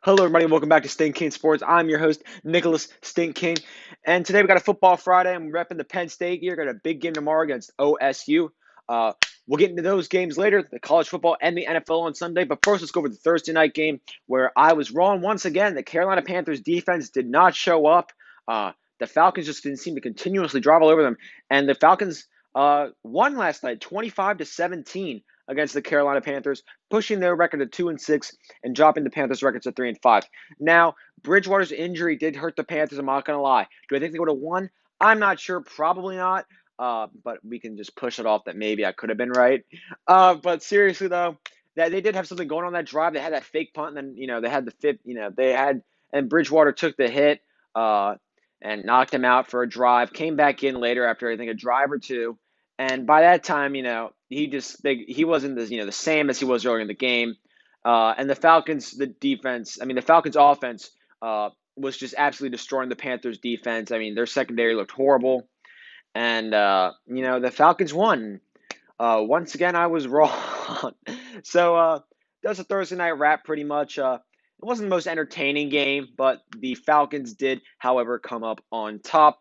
Hello, everybody, and welcome back to Stink King Sports. I'm your host, Nicholas Stink King, and today we got a football Friday. I'm repping the Penn State here. Got a big game tomorrow against OSU. We'll get into those games later, the college football and the NFL on Sunday. But first, let's go over the Thursday night game where I was wrong once again. The Carolina Panthers defense did not show up. The Falcons just didn't seem to continuously drive all over them, and the Falcons won last night, 25-17 against the Carolina Panthers, pushing their record to 2-6 and dropping the Panthers' record to 3-5. Now, Bridgewater's injury did hurt the Panthers. I'm not gonna lie. Do I think they would have won? I'm not sure. Probably not. But we can just push it off that maybe I could have been right. But seriously though, that they did have something going on that drive. They had that fake punt, and then they had the fifth. They had and Bridgewater took the hit. And knocked him out for a drive. Came back in later after I think a drive or two, and by that time, he wasn't the same as he was earlier in the game. And the Falcons, the Falcons offense was just absolutely destroying the Panthers defense. I mean, their secondary looked horrible, and the Falcons won. Once again, I was wrong. So that was a Thursday night wrap, pretty much. It wasn't the most entertaining game, but the Falcons did, however, come up on top.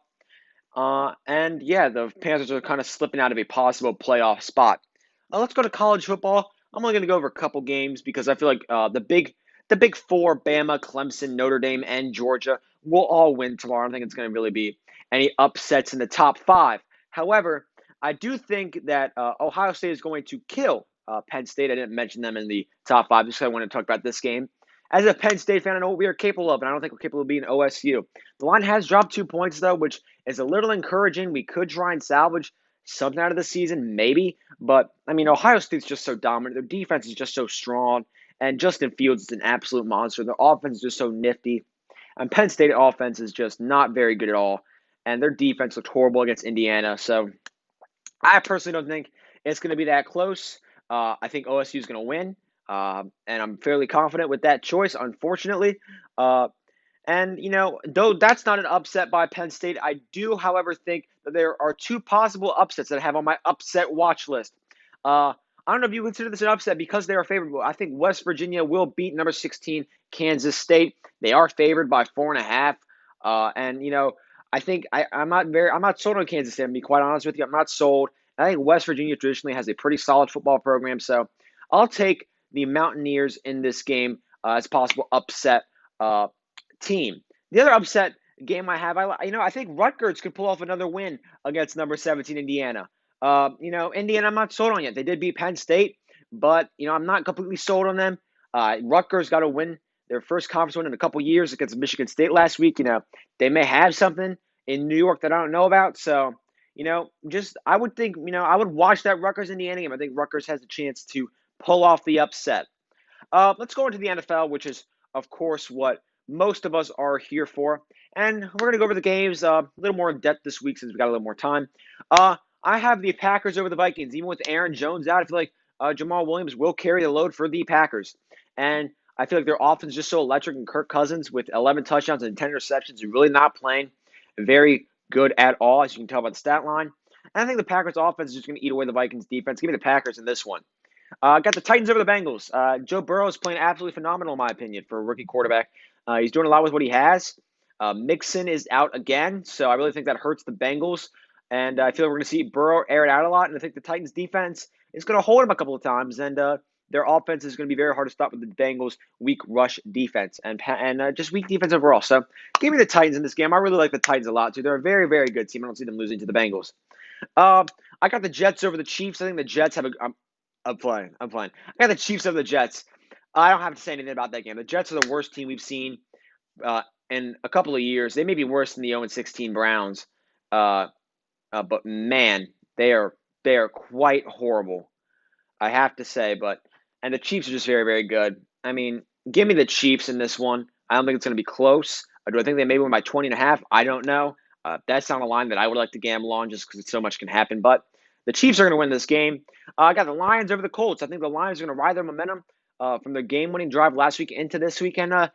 And yeah, the Panthers are kind of slipping out of a possible playoff spot. Let's go to college football. I'm only going to go over a couple games because I feel like the big four, Bama, Clemson, Notre Dame, and Georgia, will all win tomorrow. I don't think it's going to really be any upsets in the top five. However, I do think that Ohio State is going to kill Penn State. I didn't mention them in the top five just because I want to talk about this game. As a Penn State fan, I know what we are capable of, and I don't think we're capable of beating OSU. The line has dropped 2 points, though, which is a little encouraging. We could try and salvage something out of the season, maybe. But, I mean, Ohio State's just so dominant. Their defense is just so strong. And Justin Fields is an absolute monster. Their offense is just so nifty. And Penn State offense is just not very good at all. And their defense looked horrible against Indiana. So I personally don't think it's going to be that close. I think OSU is going to win. And I'm fairly confident with that choice, unfortunately. And, though that's not an upset by Penn State, I do, however, think that there are two possible upsets that I have on my upset watch list. I don't know if you consider this an upset because they are favorable. I think West Virginia will beat number 16 Kansas State. They are favored by 4.5. And I think I'm not sold on Kansas State. I'm gonna be quite honest with you. I'm not sold. I think West Virginia traditionally has a pretty solid football program, so I'll take the Mountaineers in this game as possible upset team. The other upset game I have, I think Rutgers could pull off another win against number 17 Indiana. Indiana I'm not sold on yet. They did beat Penn State, but I'm not completely sold on them. Rutgers got to win their first conference win in a couple years against Michigan State last week. They may have something in New York that I don't know about. So, I would think, I would watch that Rutgers Indiana game. I think Rutgers has a chance to pull off the upset. Let's go into the NFL, which is, of course, what most of us are here for. And we're going to go over the games a little more in depth this week since we got a little more time. I have the Packers over the Vikings. Even with Aaron Jones out, I feel like Jamal Williams will carry the load for the Packers. And I feel like their offense is just so electric, and Kirk Cousins with 11 touchdowns and 10 interceptions is really not playing very good at all, as you can tell by the stat line. And I think the Packers offense is just going to eat away the Vikings defense. Give me the Packers in this one. Got the Titans over the Bengals. Joe Burrow is playing absolutely phenomenal, in my opinion, for a rookie quarterback. He's doing a lot with what he has. Mixon is out again, so I really think that hurts the Bengals. And I feel like we're going to see Burrow air it out a lot. And I think the Titans defense is going to hold him a couple of times. And their offense is going to be very hard to stop with the Bengals' weak rush defense and just weak defense overall. So give me the Titans in this game. I really like the Titans a lot, too. They're a very, very good team. I don't see them losing to the Bengals. I got the Jets over the Chiefs. I think the Jets have I'm playing. I got the Chiefs over the Jets. I don't have to say anything about that game. The Jets are the worst team we've seen in a couple of years. They may be worse than the 0-16 Browns. But man, they are quite horrible, I have to say. And the Chiefs are just very, very good. I mean, give me the Chiefs in this one. I don't think it's going to be close. Do I think they may win by 20.5? I don't know. That's not a line that I would like to gamble on just because so much can happen. But the Chiefs are going to win this game. I got the Lions over the Colts. I think the Lions are going to ride their momentum from their game-winning drive last week into this week and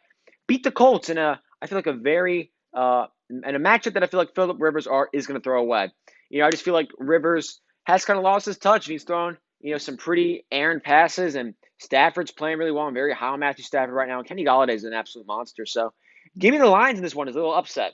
beat the Colts in I feel like a very and a matchup that I feel like Philip Rivers is going to throw away. I just feel like Rivers has kind of lost his touch, and he's thrown some pretty errant passes, and Stafford's playing really well. I'm very high on Matthew Stafford right now. Kenny Golladay is an absolute monster. So give me the Lions in this one. It's a little upset.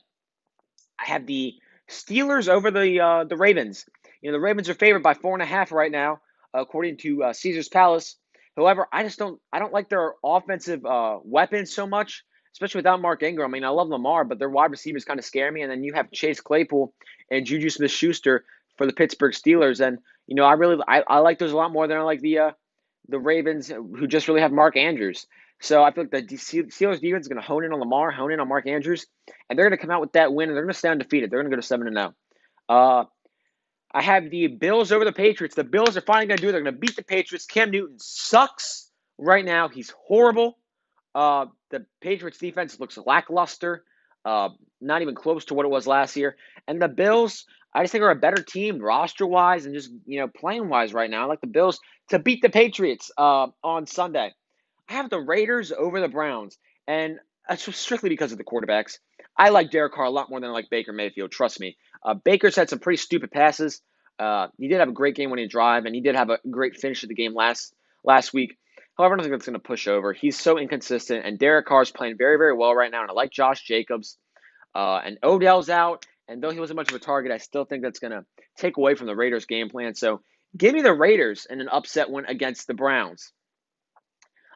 I have the Steelers over the Ravens. The Ravens are favored by 4.5 right now, according to Caesar's Palace. However, I don't like their offensive weapons so much, especially without Mark Ingram. I mean, I love Lamar, but their wide receivers kind of scare me. And then you have Chase Claypool and Juju Smith-Schuster for the Pittsburgh Steelers, and I like those a lot more than I like the Ravens, who just really have Mark Andrews. So I feel like the Steelers defense is going to hone in on Lamar, hone in on Mark Andrews, and they're going to come out with that win, and they're going to stay undefeated. They're going to go to 7-0. Uh, I have the Bills over the Patriots. The Bills are finally going to do it. They're going to beat the Patriots. Cam Newton sucks right now. He's horrible. The Patriots defense looks lackluster, not even close to what it was last year. And the Bills, I just think, are a better team roster-wise and just playing-wise right now. I like the Bills to beat the Patriots on Sunday. I have the Raiders over the Browns, and that's strictly because of the quarterbacks. I like Derek Carr a lot more than I like Baker Mayfield. Trust me. Baker's had some pretty stupid passes. He did have a great game when he drive, and he did have a great finish to the game last week. However, I don't think that's going to push over. He's so inconsistent, and Derek Carr's playing very, very well right now, and I like Josh Jacobs. And Odell's out, and though he wasn't much of a target, I still think that's going to take away from the Raiders' game plan. So give me the Raiders in an upset win against the Browns.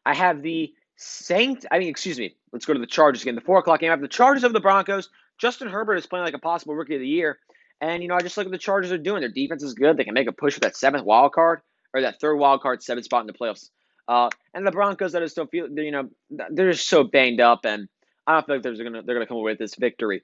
I have the excuse me. Let's go to the Chargers again. The 4 o'clock game. I have the Chargers over the Broncos. Justin Herbert is playing like a possible rookie of the year. And, I just like what the Chargers are doing. Their defense is good. They can make a push for that seventh wild card, or that third wild card, seventh spot in the playoffs. And the Broncos, I just don't feel, they're just so banged up, and I don't feel like they're gonna come away with this victory.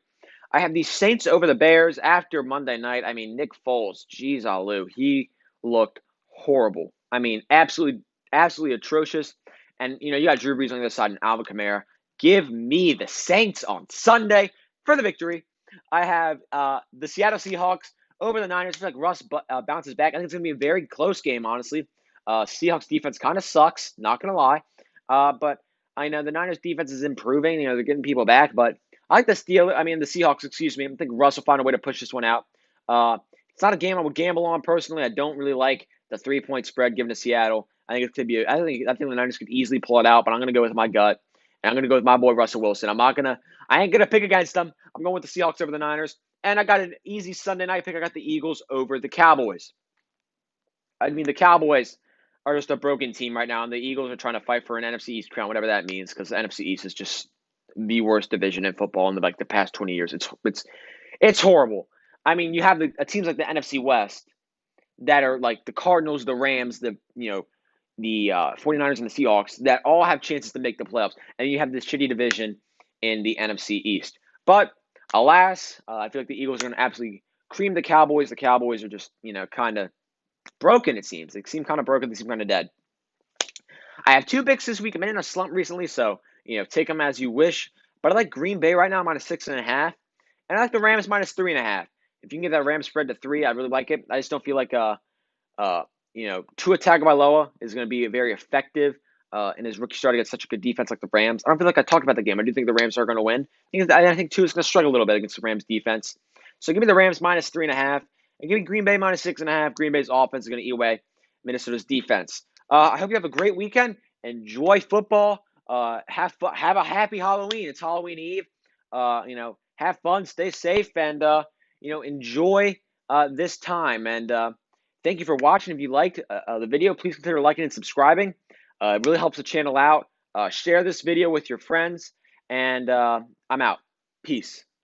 I have the Saints over the Bears after Monday night. I mean, Nick Foles, geez, Alou, he looked horrible. I mean, absolutely atrocious. And, you got Drew Brees on the other side and Alvin Kamara. Give me the Saints on Sunday for the victory. I have the Seattle Seahawks over the Niners. I feel like Russ bounces back. I think it's going to be a very close game, honestly. Seahawks defense kind of sucks, not going to lie. But I know the Niners defense is improving. They're getting people back. But I like the Seahawks, excuse me. I think Russ will find a way to push this one out. It's not a game I would gamble on personally. I don't really like the 3-point spread given to Seattle. I think it could be. I think the Niners could easily pull it out, but I'm going to go with my gut, and I'm going to go with my boy Russell Wilson. I ain't going to pick against them. I'm going with the Seahawks over the Niners, and I got an easy Sunday night pick. I got the Eagles over the Cowboys. I mean, the Cowboys are just a broken team right now, and the Eagles are trying to fight for an NFC East crown, whatever that means, because the NFC East is just the worst division in football in the past 20 years. It's horrible. I mean, you have teams like the NFC West that are like the Cardinals, the Rams, the 49ers and the Seahawks that all have chances to make the playoffs. And you have this shitty division in the NFC East. But alas, I feel like the Eagles are going to absolutely cream the Cowboys. The Cowboys are just, kind of broken, it seems. They seem kind of broken. They seem kind of dead. I have 2 picks this week. I've been in a slump recently, so, take them as you wish. But I like Green Bay right now, -6.5. And I like the Rams -3.5. If you can get that Rams spread to 3, I really like it. I just don't feel like Tua Tagovailoa is going to be very effective in his rookie start against such a good defense like the Rams. I don't feel like I talked about the game. I do think the Rams are going to win. I think Tua is going to struggle a little bit against the Rams defense. So give me the Rams -3.5, and give me Green Bay -6.5. Green Bay's offense is going to eat away Minnesota's defense. I hope you have a great weekend. Enjoy football. Have a happy Halloween. It's Halloween Eve. Have fun, stay safe, and enjoy this time. And thank you for watching. If you liked the video, please consider liking and subscribing. It really helps the channel out. Share this video with your friends, and I'm out. Peace.